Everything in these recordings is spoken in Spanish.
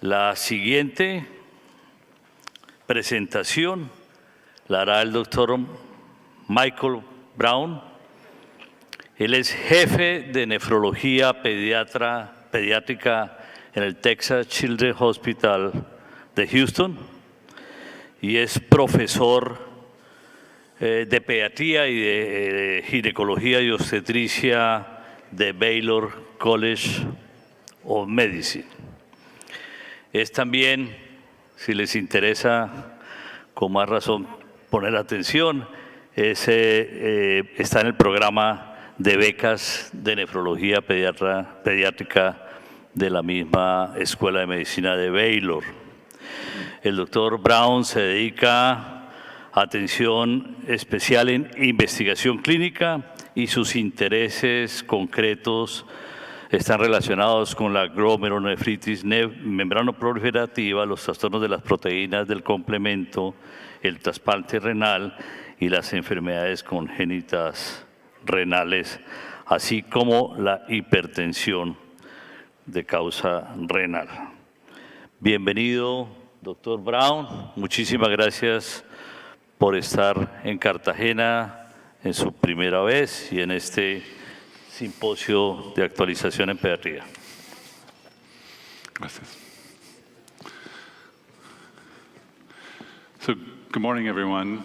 La siguiente presentación la hará el doctor Michael Brown. Él es jefe de nefrología pediátrica en el Texas Children's Hospital de Houston y es profesor de pediatría y de ginecología y obstetricia de Baylor College of Medicine. Es también, si les interesa con más razón poner atención, está en el programa de becas de nefrología pediátrica de la misma Escuela de Medicina de Baylor. El doctor Brown se dedica a atención especial en investigación clínica y sus intereses concretos están relacionados con la glomerulonefritis membranoproliferativa, los trastornos de las proteínas del complemento, el trasplante renal y las enfermedades congénitas renales, así como la hipertensión de causa renal. Bienvenido, doctor Brown. Muchísimas gracias por estar en Cartagena en su primera vez y en este simposio de actualización en pediatría. Gracias. So, good morning, everyone.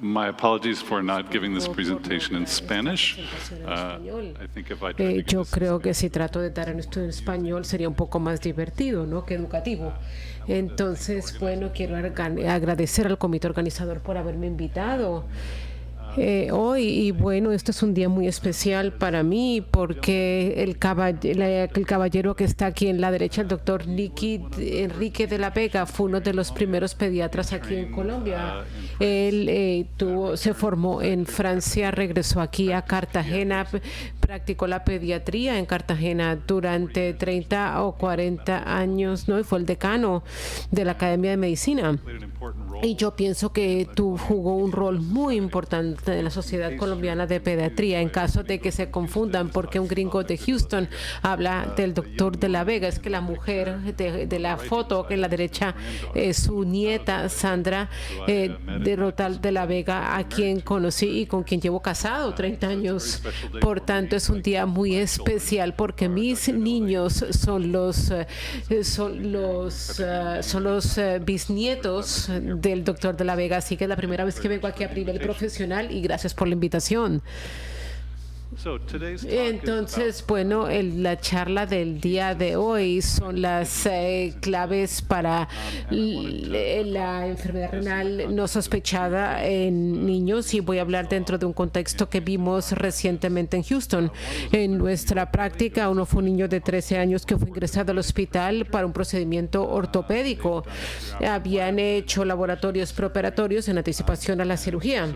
My apologies for not giving this presentation in Spanish. I think if I try to Yo creo que si trato de dar esto en español sería un poco más divertido, ¿no?, que educativo. Entonces, bueno, quiero agradecer al comité organizador por haberme invitado hoy, y bueno, esto es un día muy especial para mí porque el caballero que está aquí en la derecha, el doctor Enrique de la Vega, fue uno de los primeros pediatras aquí en Colombia. Él se formó en Francia, regresó aquí a Cartagena, practicó la pediatría en Cartagena durante 30 o 40 años, ¿no? Y fue el decano de la Academia de Medicina. Y yo pienso que jugó un rol muy importante en la Sociedad Colombiana de Pediatría, en caso de que se confundan, porque un gringo de Houston habla del doctor de la Vega. Es que la mujer de la foto en la derecha es su nieta Sandra de Rotal de la Vega, a quien conocí y con quien llevo casado 30 años. Por tanto, es un día muy especial porque mis niños son los bisnietos del doctor de la Vega, así que es la primera vez que vengo aquí a nivel profesional y gracias por la invitación. Entonces, bueno, la charla del día de hoy son las claves para la enfermedad renal no sospechada en niños, y voy a hablar dentro de un contexto que vimos recientemente en Houston. En nuestra práctica, uno fue un niño de 13 años que fue ingresado al hospital para un procedimiento ortopédico. Habían hecho laboratorios preoperatorios en anticipación a la cirugía.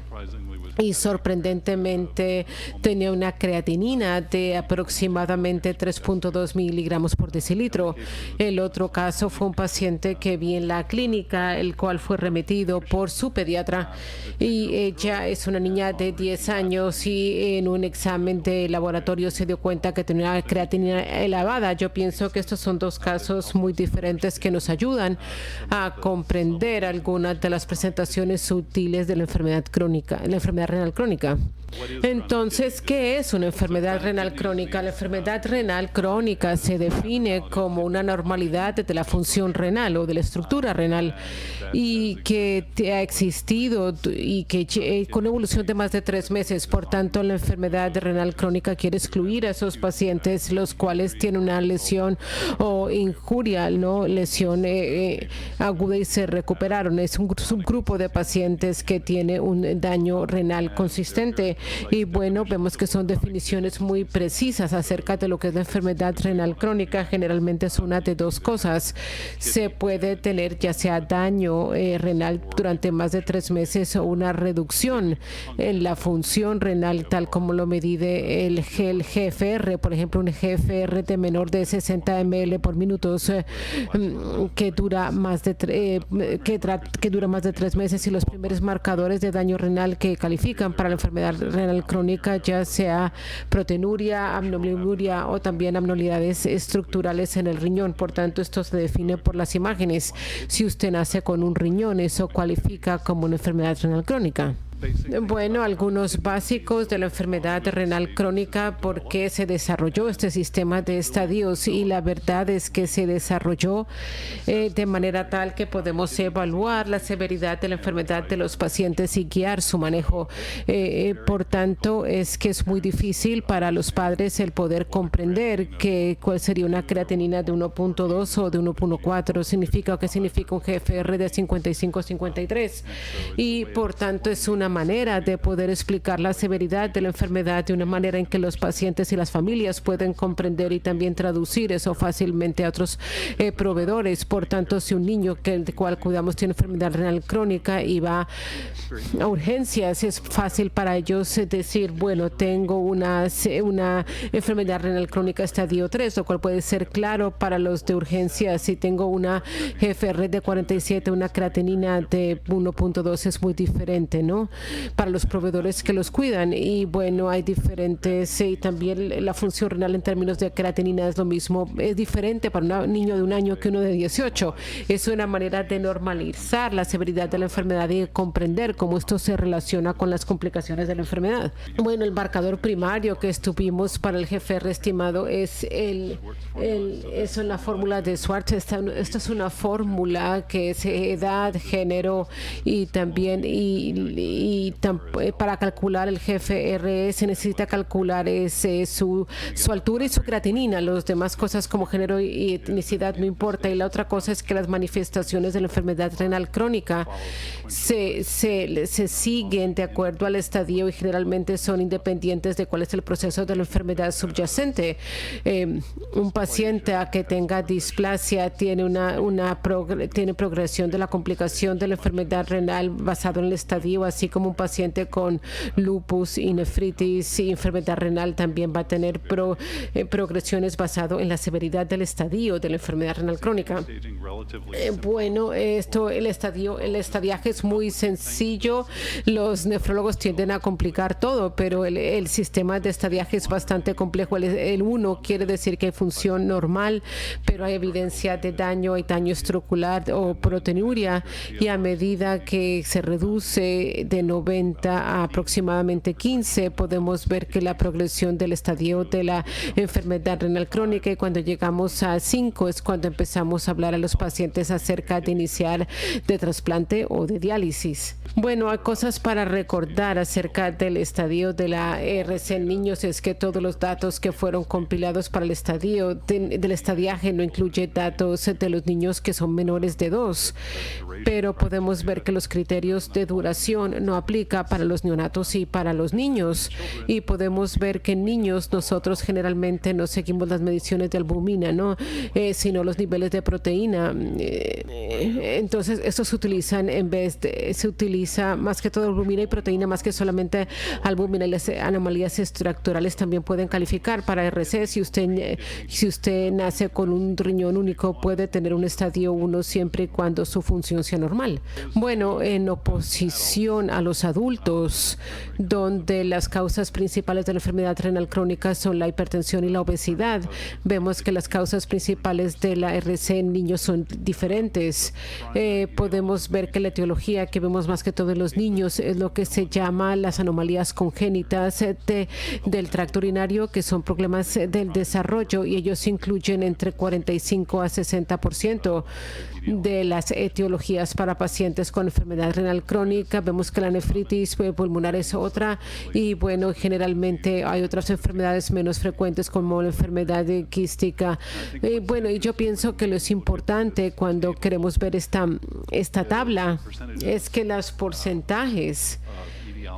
Y sorprendentemente tenía una creatinina de aproximadamente 3.2 miligramos por decilitro. El otro caso fue un paciente que vi en la clínica, el cual fue remitido por su pediatra, y ella es una niña de 10 años y en un examen de laboratorio se dio cuenta que tenía una creatinina elevada. Yo pienso que estos son dos casos muy diferentes que nos ayudan a comprender algunas de las presentaciones sutiles de la enfermedad crónica, la enfermedad renal crónica. Entonces, ¿qué es una enfermedad renal crónica? La enfermedad renal crónica se define como una anormalidad de la función renal o de la estructura renal, y que ha existido y que con evolución de más de 3 meses. Por tanto, la enfermedad renal crónica quiere excluir a esos pacientes los cuales tienen una lesión o injuria, ¿no?, lesión aguda y se recuperaron. Es un subgrupo de pacientes que tiene un daño renal consistente. Y bueno, vemos que son definiciones muy precisas acerca de lo que es la enfermedad renal crónica. Generalmente es una de dos cosas. Se puede tener ya sea daño renal durante más de 3 meses o una reducción en la función renal, tal como lo mide el GFR. Por ejemplo, un GFR de menor de 60 ml por minutos que dura más de 3 meses, y los primeros marcadores de daño renal que califican para la enfermedad renal crónica, ya sea proteinuria, aminobliuria o también abnormalidades estructurales en el riñón. Por tanto, esto se define por las imágenes. Si usted nace con un riñón, eso cualifica como una enfermedad renal crónica. Bueno, algunos básicos de la enfermedad renal crónica, por qué se desarrolló este sistema de estadios, y la verdad es que se desarrolló de manera tal que podemos evaluar la severidad de la enfermedad de los pacientes y guiar su manejo. Por tanto, es que es muy difícil para los padres el poder comprender cuál sería una creatinina de 1.2 o de 1.4, significa que significa un GFR de 55-53, y por tanto es una manera de poder explicar la severidad de la enfermedad de una manera en que los pacientes y las familias pueden comprender y también traducir eso fácilmente a otros proveedores. Por tanto, si un niño del cual cuidamos tiene enfermedad renal crónica y va a urgencias, es fácil para ellos decir, bueno, tengo una enfermedad renal crónica estadio 3, lo cual puede ser claro para los de urgencias. Si tengo una GFR de 47, una creatinina de 1.2 es muy diferente, ¿no? Para los proveedores que los cuidan. Y bueno, hay diferentes, y también la función renal en términos de creatinina es lo mismo, es diferente para un niño de 1 año que uno de 18. Es una manera de normalizar la severidad de la enfermedad y comprender cómo esto se relaciona con las complicaciones de la enfermedad. Bueno, el marcador primario que estuvimos para el GFR estimado es eso en la fórmula de Schwartz. Esta es una fórmula que es edad, género y también para calcular el GFR se necesita calcular su altura y su creatinina. Las demás cosas como género y etnicidad no importa. Y la otra cosa es que las manifestaciones de la enfermedad renal crónica se siguen de acuerdo al estadio y generalmente son independientes de cuál es el proceso de la enfermedad subyacente. Un paciente que tenga displasia tiene tiene progresión de la complicación de la enfermedad renal basado en el estadio, así como un paciente con lupus y nefritis y enfermedad renal también va a tener progresiones basado en la severidad del estadio de la enfermedad renal crónica. Bueno, el estadiaje es muy sencillo. Los nefrólogos tienden a complicar todo, pero el sistema de estadiaje es bastante complejo. El 1 quiere decir que hay función normal, pero hay evidencia de daño, hay daño estructural o proteinuria, y a medida que se reduce de 90 a aproximadamente 15, podemos ver que la progresión del estadio de la enfermedad renal crónica, y cuando llegamos a 5 es cuando empezamos a hablar a los pacientes acerca de iniciar de trasplante o de diálisis. Bueno, hay cosas para recordar acerca del estadio de la RC en niños, es que todos los datos que fueron compilados para el estadio del estadiaje no incluye datos de los niños que son menores de 2, pero podemos ver que los criterios de duración no aplica para los neonatos y para los niños, y podemos ver que en niños nosotros generalmente no seguimos las mediciones de albumina, sino los niveles de proteína. Entonces estos se utilizan se utiliza más que todo albumina y proteína más que solamente albumina, y las anomalías estructurales también pueden calificar para RC. Si usted nace con un riñón único, puede tener un estadio 1 siempre y cuando su función sea normal. Bueno, en oposición a los adultos, donde las causas principales de la enfermedad renal crónica son la hipertensión y la obesidad, vemos que las causas principales de la RC en niños son diferentes. Podemos ver que la etiología que vemos más que todo en los niños es lo que se llama las anomalías congénitas del tracto urinario, que son problemas del desarrollo, y ellos incluyen entre 45 a 60% de las etiologías para pacientes con enfermedad renal crónica. Vemos que la nefritis pulmonar es otra, y bueno, generalmente hay otras enfermedades menos frecuentes como la enfermedad quística. Bueno, y yo pienso que lo es importante cuando queremos ver esta tabla es que los porcentajes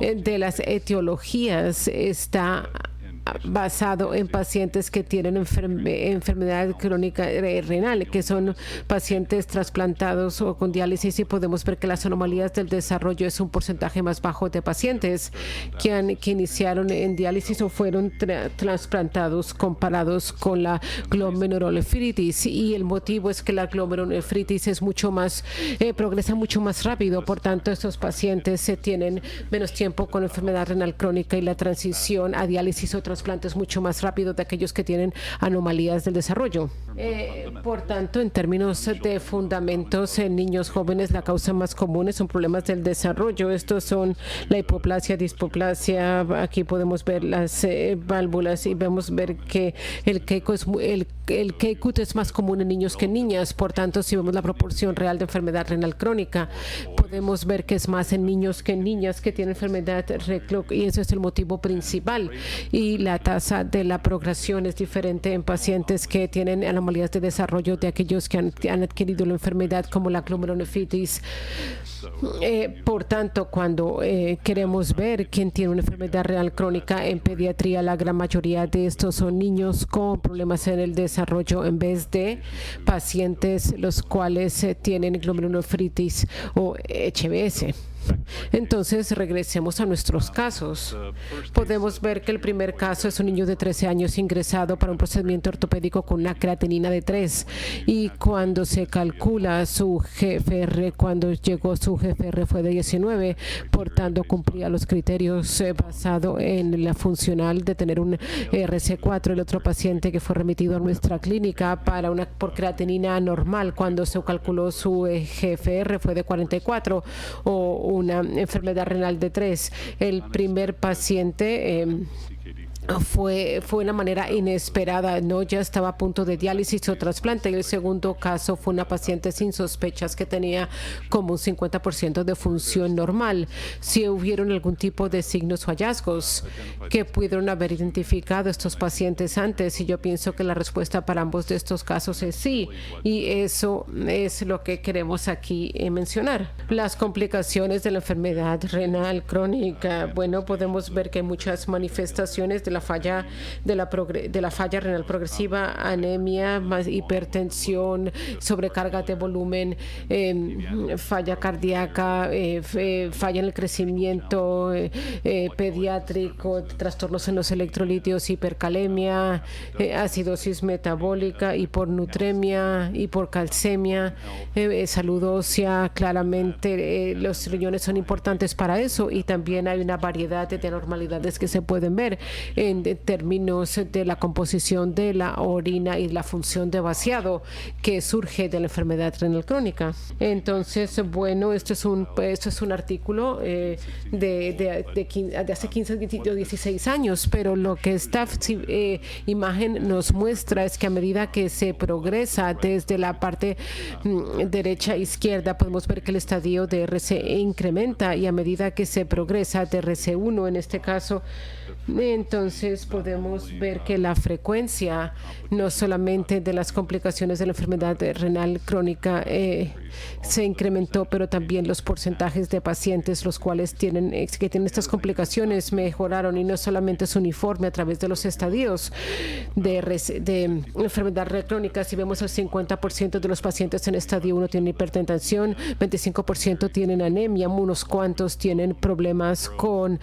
de las etiologías está basado en pacientes que tienen enfermedad crónica renal, que son pacientes trasplantados o con diálisis, y podemos ver que las anomalías del desarrollo es un porcentaje más bajo de pacientes que iniciaron en diálisis o fueron trasplantados comparados con la glomerulonefritis, y el motivo es que la glomerulonefritis es mucho más progresa mucho más rápido. Por tanto, estos pacientes tienen menos tiempo con enfermedad renal crónica y la transición a diálisis o trasplante es mucho más rápido de aquellos que tienen anomalías del desarrollo. Por tanto, en términos de fundamentos, en niños jóvenes la causa más común son problemas del desarrollo. Estos son la hipoplasia, displasia. Aquí podemos ver las válvulas y vemos ver que el K-cut es más común en niños que en niñas. Por tanto, si vemos la proporción real de enfermedad renal crónica, podemos ver que es más en niños que en niñas que tienen enfermedad renal, y ese es el motivo principal. Y la tasa de la progresión es diferente en pacientes que tienen anomalías de desarrollo de aquellos que han adquirido la enfermedad, como la glomerulonefritis. Por tanto, cuando queremos ver quién tiene una enfermedad renal crónica en pediatría, la gran mayoría de estos son niños con problemas en el desarrollo en vez de pacientes los cuales tienen glomerulonefritis o HBS. Entonces, regresemos a nuestros casos. Podemos ver que el primer caso es un niño de 13 años ingresado para un procedimiento ortopédico con una creatinina de 3, y cuando se calcula su GFR, cuando llegó su GFR fue de 19, por tanto cumplía los criterios basado en la funcional de tener un RC4. El otro paciente que fue remitido a nuestra clínica por creatinina normal, cuando se calculó su GFR fue de 44 o una enfermedad renal de 3. El primer paciente fue una manera inesperada, no ya estaba a punto de diálisis o trasplante. Y el segundo caso fue una paciente sin sospechas que tenía como un 50% de función normal. Si hubieron algún tipo de signos o hallazgos que pudieron haber identificado estos pacientes antes, y yo pienso que la respuesta para ambos de estos casos es sí, y eso es lo que queremos aquí mencionar. Las complicaciones de la enfermedad renal crónica, bueno, podemos ver que hay muchas manifestaciones de la falla renal progresiva, anemia, más hipertensión, sobrecarga de volumen, falla cardíaca, falla en el crecimiento pediátrico, trastornos en los electrolitos, hipercalemia, acidosis metabólica, hipornutremia, hiporcalcemia, salud ósea. Claramente los riñones son importantes para eso, y también hay una variedad de anormalidades que se pueden ver en términos de la composición de la orina y la función de vaciado que surge de la enfermedad renal crónica. Entonces, bueno, esto es un artículo de hace 15 o 16 años, pero lo que esta imagen nos muestra es que a medida que se progresa desde la parte derecha a izquierda, podemos ver que el estadio de RC incrementa, y a medida que se progresa de RC1 en este caso, entonces podemos ver que la frecuencia no solamente de las complicaciones de la enfermedad renal crónica se incrementó, pero también los porcentajes de pacientes los cuales tienen estas complicaciones mejoraron, y no solamente es uniforme a través de los estadios de enfermedad renal crónica. Si vemos el 50% de los pacientes en estadio 1 tienen hipertensión, 25% tienen anemia, unos cuantos tienen problemas con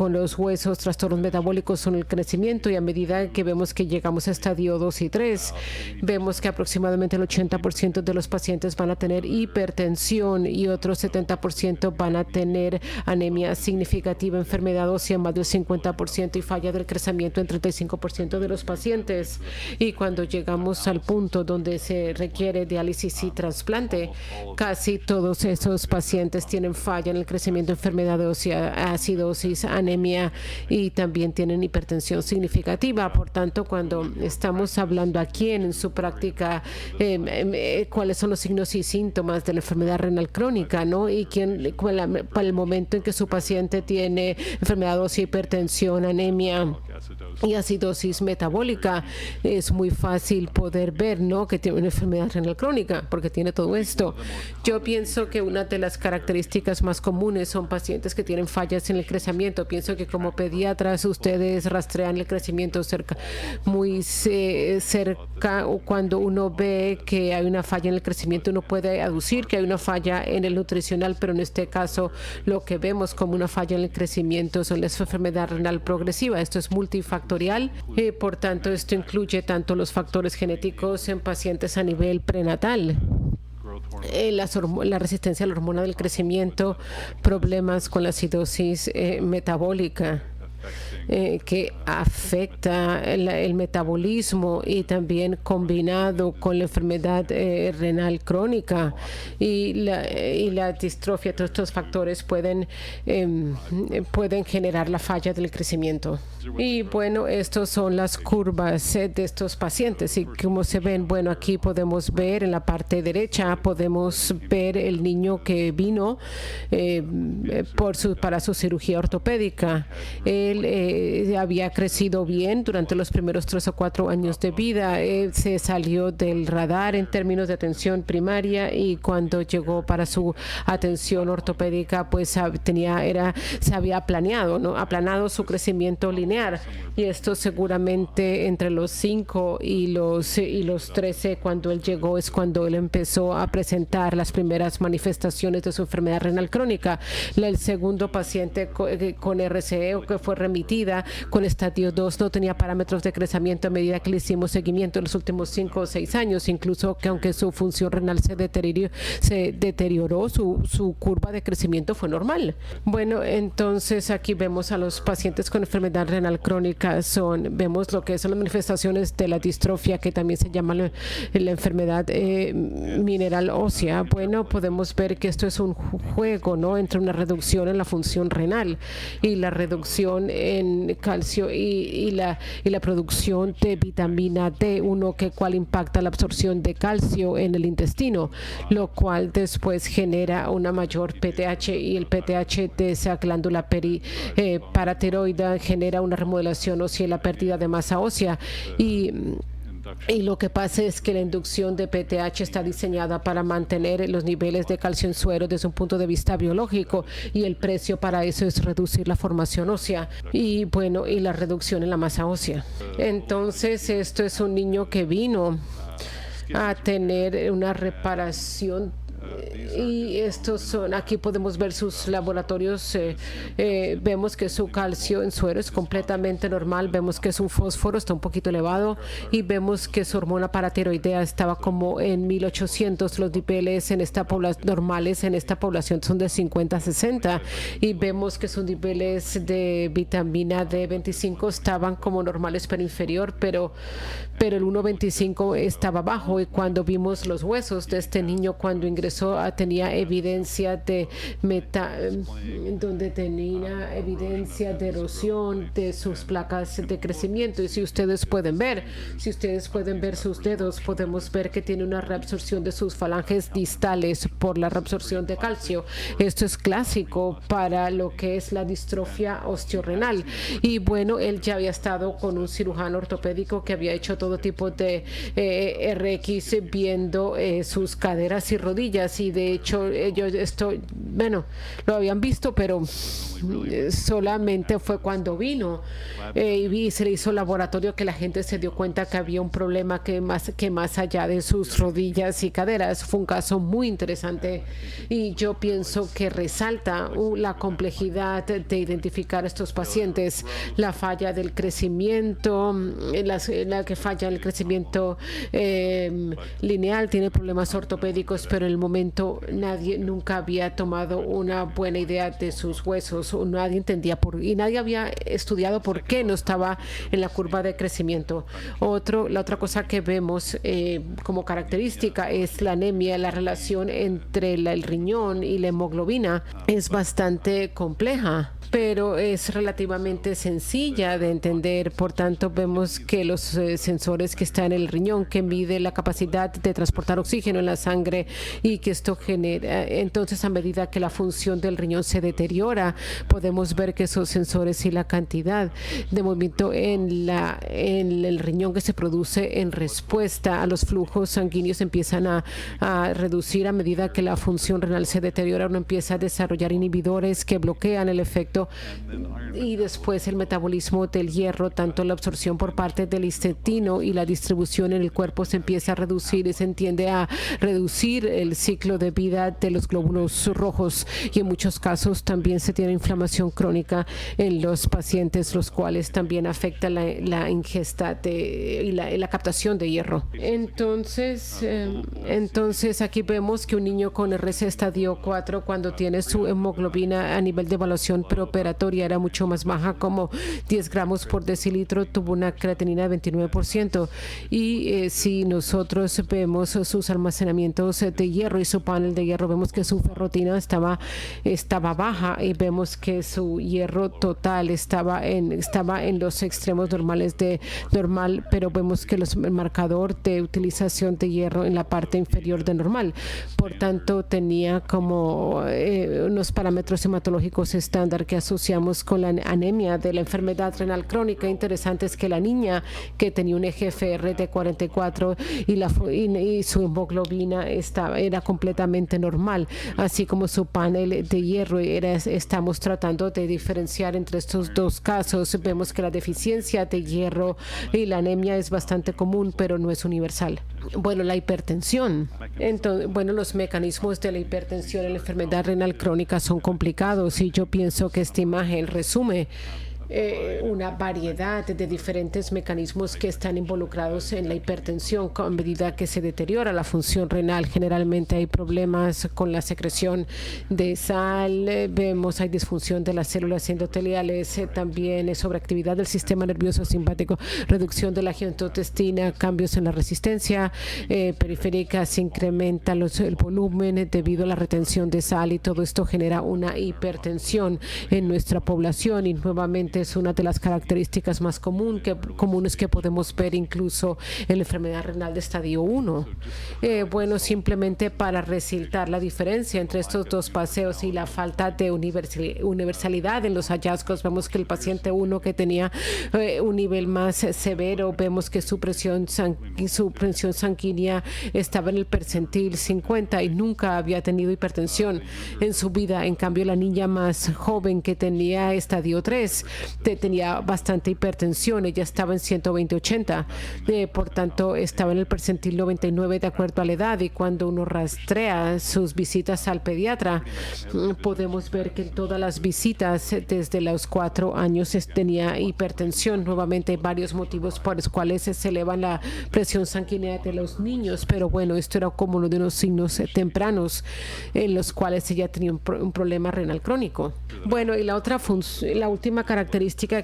los huesos, trastornos metabólicos son el crecimiento, y a medida que vemos que llegamos a estadio 2 y 3, vemos que aproximadamente el 80% de los pacientes van a tener hipertensión y otros 70% van a tener anemia significativa, enfermedad ósea más del 50% y falla del crecimiento en 35% de los pacientes. Y cuando llegamos al punto donde se requiere diálisis y trasplante, casi todos esos pacientes tienen falla en el crecimiento, enfermedad ósea, acidosis, anemia, y también tienen hipertensión significativa. Por tanto, cuando estamos hablando aquí en su práctica cuáles son los signos y síntomas de la enfermedad renal crónica, ¿no? Y para el momento en que su paciente tiene enfermedad ósea, hipertensión, anemia, y acidosis metabólica. Es muy fácil poder ver, ¿no?, que tiene una enfermedad renal crónica porque tiene todo esto. Yo pienso que una de las características más comunes son pacientes que tienen fallas en el crecimiento. Pienso que como pediatras ustedes rastrean el crecimiento muy cerca, o cuando uno ve que hay una falla en el crecimiento uno puede aducir que hay una falla en el nutricional, pero en este caso lo que vemos como una falla en el crecimiento son la enfermedad renal progresiva. Esto es multifactorial, por tanto esto incluye tanto los factores genéticos en pacientes a nivel prenatal, la resistencia a la hormona del crecimiento, problemas con la acidosis metabólica, que afecta el metabolismo, y también combinado con la enfermedad renal crónica y la distrofia. Todos estos factores pueden generar la falla del crecimiento. Y bueno, estas son las curvas de estos pacientes, y como se ven, bueno, aquí podemos ver en la parte derecha, podemos ver el niño que vino para su cirugía ortopédica. Él había crecido bien durante los primeros 3 o 4 años de vida. Se salió del radar en términos de atención primaria, y cuando llegó para su atención ortopédica, pues se había aplanado su crecimiento lineal, y esto seguramente entre los 5 y los 13, cuando él llegó, es cuando él empezó a presentar las primeras manifestaciones de su enfermedad renal crónica. El segundo paciente con RCE, que fue remitida con estadio 2, no tenía parámetros de crecimiento a medida que le hicimos seguimiento en los últimos 5 o 6 años, incluso que aunque su función renal se deterioró, su curva de crecimiento fue normal. Bueno, entonces aquí vemos a los pacientes con enfermedad renal crónica. Vemos lo que son las manifestaciones de la distrofia, que también se llama la enfermedad mineral ósea. Bueno, podemos ver que esto es un juego, ¿no?, entre una reducción en la función renal y la reducción en calcio y la producción de vitamina D1, cual impacta la absorción de calcio en el intestino, lo cual después genera una mayor PTH, y el PTH de esa glándula paratiroidea genera una remodelación ósea y la pérdida de masa ósea. Y lo que pasa es que la inducción de PTH está diseñada para mantener los niveles de calcio en suero desde un punto de vista biológico, y el precio para eso es reducir la formación ósea y la reducción en la masa ósea. Entonces, esto es un niño que vino a tener una reparación. Y aquí podemos ver sus laboratorios. Vemos que su calcio en suero es completamente normal. Vemos que su fósforo está un poquito elevado, y vemos que su hormona paratiroidea estaba como en 1800. Los niveles normales en esta población son de 50 a 60, y vemos que sus niveles de vitamina D25 estaban como normales pero inferior, pero el 1.25 estaba bajo. Y cuando vimos los huesos de este niño cuando ingresó, tenía evidencia de erosión de sus placas de crecimiento. Y si ustedes pueden ver sus dedos, podemos ver que tiene una reabsorción de sus falanges distales por la reabsorción de calcio. Esto es clásico para lo que es la distrofia osteorrenal. Y bueno, él ya había estado con un cirujano ortopédico que había hecho todo tipo de RX viendo sus caderas y rodillas, y de hecho lo habían visto, pero solamente fue cuando vino y se le hizo laboratorio que la gente se dio cuenta que había un problema que más allá de sus rodillas y caderas. Fue un caso muy interesante, y yo pienso que resalta la complejidad de identificar a estos pacientes. La falla del crecimiento, la que falla el crecimiento lineal, tiene problemas ortopédicos, pero en el momento nadie nunca había tomado una buena idea de sus huesos, o nadie entendía y nadie había estudiado por qué no estaba en la curva de crecimiento. La otra cosa que vemos como característica es la anemia. La relación entre el riñón y la hemoglobina es bastante compleja, pero es relativamente sencilla de entender. Por tanto, vemos que los sensores que están en el riñón, que mide la capacidad de transportar oxígeno en la sangre y que esto genera, entonces a medida que la función del riñón se deteriora, podemos ver que esos sensores y la cantidad de movimiento en el riñón que se produce en respuesta a los flujos sanguíneos empiezan a reducir a medida que la función renal se deteriora. Uno empieza a desarrollar inhibidores que bloquean el efecto y después el metabolismo del hierro, tanto la absorción por parte del intestino y la distribución en el cuerpo se empieza a reducir y se tiende a reducir el ciclo de vida de los glóbulos rojos, y en muchos casos también se tiene inflamación crónica en los pacientes, los cuales también afecta la ingesta y la captación de hierro. Entonces aquí vemos que un niño con RC estadio 4, cuando tiene su hemoglobina a nivel de evaluación preoperatoria era mucho más baja, como 10 gramos por decilitro, tuvo una creatinina de 29%. Y si nosotros vemos sus almacenamientos de hierro y su panel de hierro, vemos que su ferrotina estaba baja, y vemos que su hierro total estaba en los extremos normales de normal, pero vemos que el marcador de utilización de hierro en la parte inferior de normal. Por tanto, tenía como unos parámetros hematológicos estándar que asociamos con la anemia de la enfermedad renal crónica. Interesante es que la niña que tenía un EGFR de 44 y su hemoglobina era completamente normal, así como su panel de hierro. Estamos tratando de diferenciar entre estos dos casos. Vemos que la deficiencia de hierro y la anemia es bastante común, pero no es universal. Bueno, la hipertensión. Entonces, los mecanismos de la hipertensión en la enfermedad renal crónica son complicados, y yo pienso que esta imagen resume una variedad de diferentes mecanismos que están involucrados en la hipertensión. A medida que se deteriora la función renal, generalmente hay problemas con la secreción de sal, hay disfunción de las células endoteliales, también sobreactividad del sistema nervioso simpático, reducción de la angiotensina, cambios en la resistencia periférica, se incrementa el volumen debido a la retención de sal, y todo esto genera una hipertensión en nuestra población, y nuevamente es una de las características más comunes que podemos ver incluso en la enfermedad renal de estadio 1. Simplemente para resaltar la diferencia entre estos dos paseos y la falta de universalidad en los hallazgos, vemos que el paciente 1 que tenía un nivel más severo, vemos que su presión sanguínea estaba en el percentil 50 y nunca había tenido hipertensión en su vida. En cambio, la niña más joven que tenía estadio 3 tenía bastante hipertensión, ella estaba en 120/80, por tanto estaba en el percentil 99 de acuerdo a la edad, y cuando uno rastrea sus visitas al pediatra, podemos ver que en todas las visitas desde los 4 años tenía hipertensión. Nuevamente hay varios motivos por los cuales se eleva la presión sanguínea de los niños, pero esto era como uno de los signos tempranos en los cuales ella tenía un problema renal crónico. Y la última característica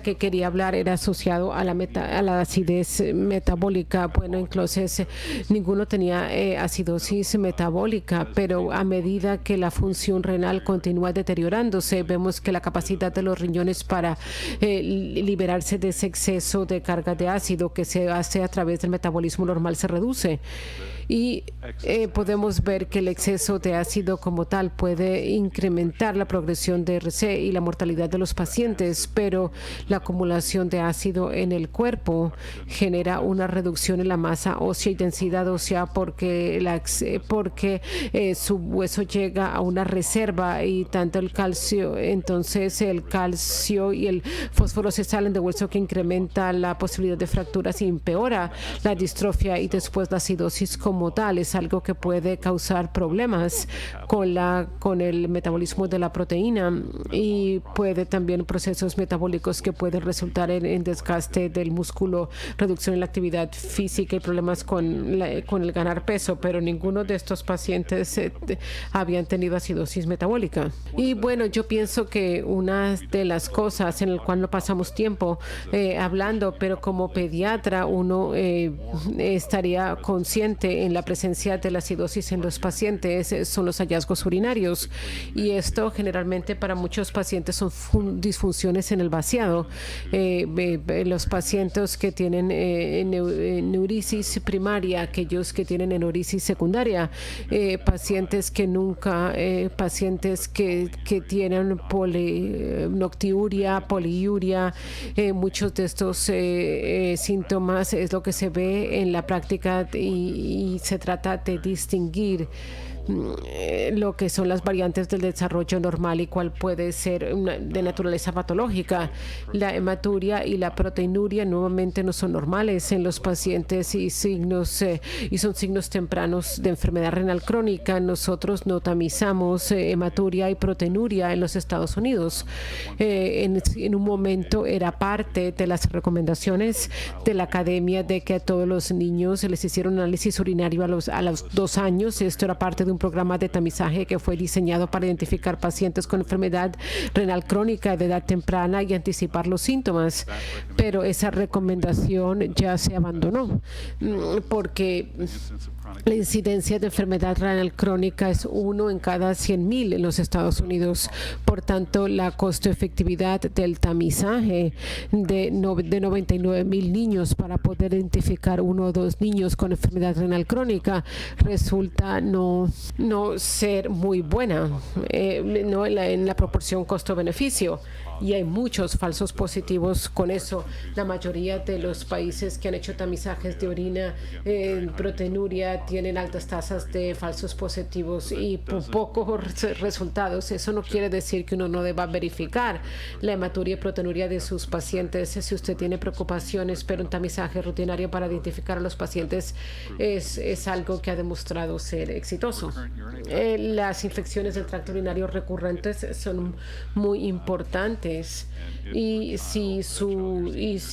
que quería hablar era asociado a la acidez metabólica. Entonces ninguno tenía acidosis metabólica, pero a medida que la función renal continúa deteriorándose, vemos que la capacidad de los riñones para liberarse de ese exceso de carga de ácido que se hace a través del metabolismo normal se reduce. Y podemos ver que el exceso de ácido como tal puede incrementar la progresión de RC y la mortalidad de los pacientes, pero la acumulación de ácido en el cuerpo genera una reducción en la masa ósea y densidad ósea porque su hueso llega a una reserva, y tanto el calcio, entonces el calcio y el fósforo se salen de hueso, que incrementa la posibilidad de fracturas y empeora la distrofia, y después la acidosis como tal es algo que puede causar problemas con el metabolismo de la proteína, y puede también procesos metabólicos que pueden resultar en desgaste del músculo, reducción en la actividad física y problemas con el ganar peso, pero ninguno de estos pacientes habían tenido acidosis metabólica. Y yo pienso que una de las cosas en la cual no pasamos tiempo hablando, pero como pediatra uno estaría consciente en la presencia de la acidosis en los pacientes son los hallazgos urinarios. Y esto generalmente para muchos pacientes son disfunciones en el vaciado. Los pacientes que tienen neurisis primaria, aquellos que tienen neurisis secundaria, pacientes que nunca, pacientes que tienen noctiuria, poliuria, muchos de estos síntomas es lo que se ve en la práctica y se trata de distinguir lo que son las variantes del desarrollo normal y cuál puede ser de naturaleza patológica. La hematuria y la proteinuria nuevamente no son normales en los pacientes y son signos tempranos de enfermedad renal crónica. Nosotros no tamizamos hematuria y proteinuria en los Estados Unidos. En un momento era parte de las recomendaciones de la academia de que a todos los niños se les hiciera un análisis urinario a los 2 años. Esto era parte de un programa de tamizaje que fue diseñado para identificar pacientes con enfermedad renal crónica de edad temprana y anticipar los síntomas. Pero esa recomendación ya se abandonó porque la incidencia de enfermedad renal crónica es 1 en cada 100,000 en los Estados Unidos. Por tanto, la costo-efectividad del tamizaje de 99,000 niños para poder identificar 1 o 2 niños con enfermedad renal crónica resulta no ser muy buena en la proporción costo-beneficio. Y hay muchos falsos positivos con eso. La mayoría de los países que han hecho tamizajes de orina, proteinuria, tienen altas tasas de falsos positivos y pocos resultados. Eso no quiere decir que uno no deba verificar la hematuria y proteinuria de sus pacientes. Si usted tiene preocupaciones, pero un tamizaje rutinario para identificar a los pacientes es algo que ha demostrado ser exitoso. Las infecciones del tracto urinario recurrentes son muy importantes. Y si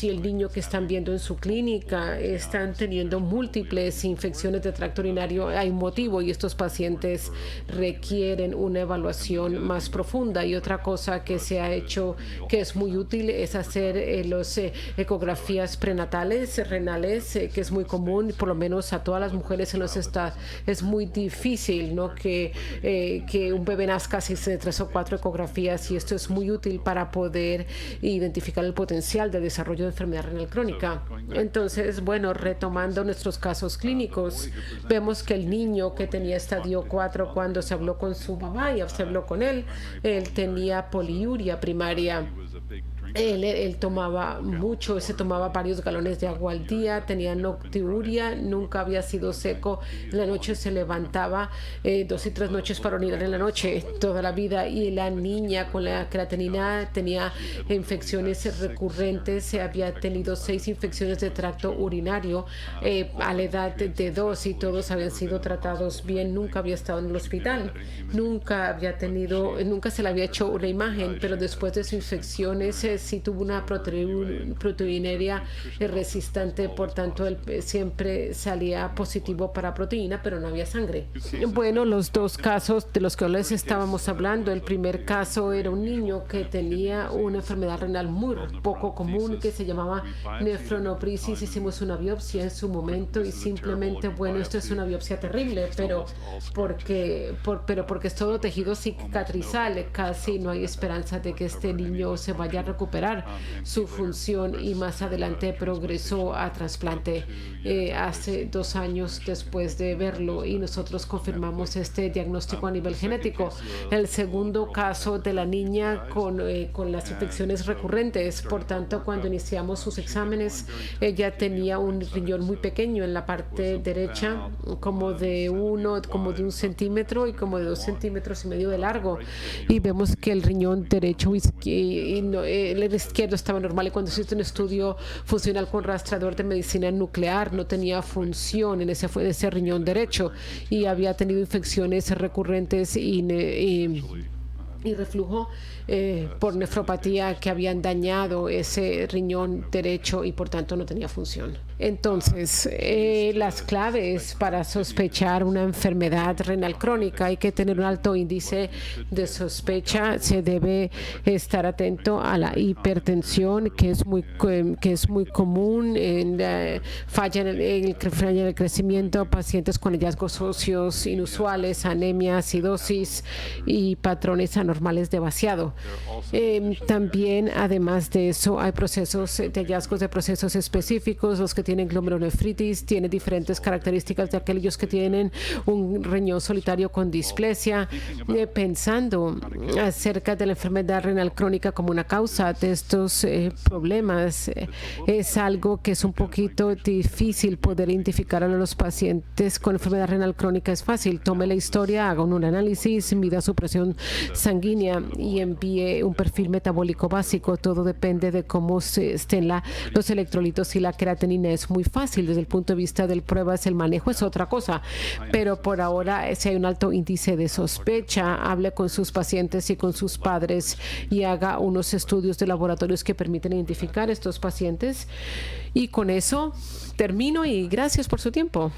el niño que están viendo en su clínica están teniendo múltiples infecciones de tracto urinario, hay un motivo y estos pacientes requieren una evaluación más profunda. Y otra cosa que se ha hecho que es muy útil es hacer las ecografías prenatales renales, que es muy común, por lo menos a todas las mujeres en los estados. Es muy difícil, ¿no?, que un bebé nazca sin 3 o 4 ecografías, y esto es muy útil para poder identificar el potencial de desarrollo de enfermedad renal crónica. Entonces, bueno, retomando nuestros casos clínicos, vemos que el niño que tenía estadio 4, cuando se habló con su mamá y se habló con él tenía poliuria primaria. Él tomaba mucho, se tomaba varios galones de agua al día, tenía noctiuria, nunca había sido seco. En la noche se levantaba 2 y 3 noches para orinar en la noche, toda la vida. Y la niña con la creatinina tenía infecciones recurrentes, se había tenido 6 infecciones de tracto urinario a la edad de 2 y todos habían sido tratados bien. Nunca había estado en el hospital, nunca se le había hecho una imagen, pero después de sus infecciones sí tuvo una proteinuria resistente, por tanto él siempre salía positivo para proteína, pero no había sangre. Bueno, los 2 casos de los que les estábamos hablando, el primer caso era un niño que tenía una enfermedad renal muy poco común que se llamaba nefronoprisis. Hicimos una biopsia en su momento y simplemente, bueno, esto es una biopsia terrible, pero porque es todo tejido cicatrizal, casi no hay esperanza de que este niño se vaya a recuperar su función, y más adelante progresó a trasplante hace 2 años después de verlo, y nosotros confirmamos este diagnóstico a nivel genético. El segundo caso de la niña con las infecciones recurrentes, por tanto, cuando iniciamos sus exámenes, ella tenía un riñón muy pequeño en la parte derecha, como de 1 centímetro y como de 2,5 centímetros de largo, y vemos que el riñón derecho el izquierdo estaba normal, y cuando se hizo un estudio funcional con rastreador de medicina nuclear no tenía función en ese riñón derecho, y había tenido infecciones recurrentes y reflujo por nefropatía que habían dañado ese riñón derecho y por tanto no tenía función. Entonces, las claves para sospechar una enfermedad renal crónica, hay que tener un alto índice de sospecha. Se debe estar atento a la hipertensión, que es muy común, falla en el crecimiento, pacientes con hallazgos óseos inusuales, anemia, acidosis y patrones anormales de vaciado. También, además de eso, hay procesos de hallazgos de procesos específicos. Los que tienen glomerulonefritis tienen diferentes características de aquellos que tienen un riñón solitario con displasia. Pensando acerca de la enfermedad renal crónica como una causa de estos problemas, es algo que es un poquito difícil poder identificar a los pacientes con enfermedad renal crónica. Es fácil, tome la historia, haga un análisis, mida su presión sanguínea y envíe un perfil metabólico básico. Todo depende de cómo estén los electrolitos y la creatinina. Es muy fácil desde el punto de vista de pruebas. El manejo es otra cosa, pero por ahora, si hay un alto índice de sospecha, hable con sus pacientes y con sus padres y haga unos estudios de laboratorios que permiten identificar estos pacientes. Y con eso termino y gracias por su tiempo.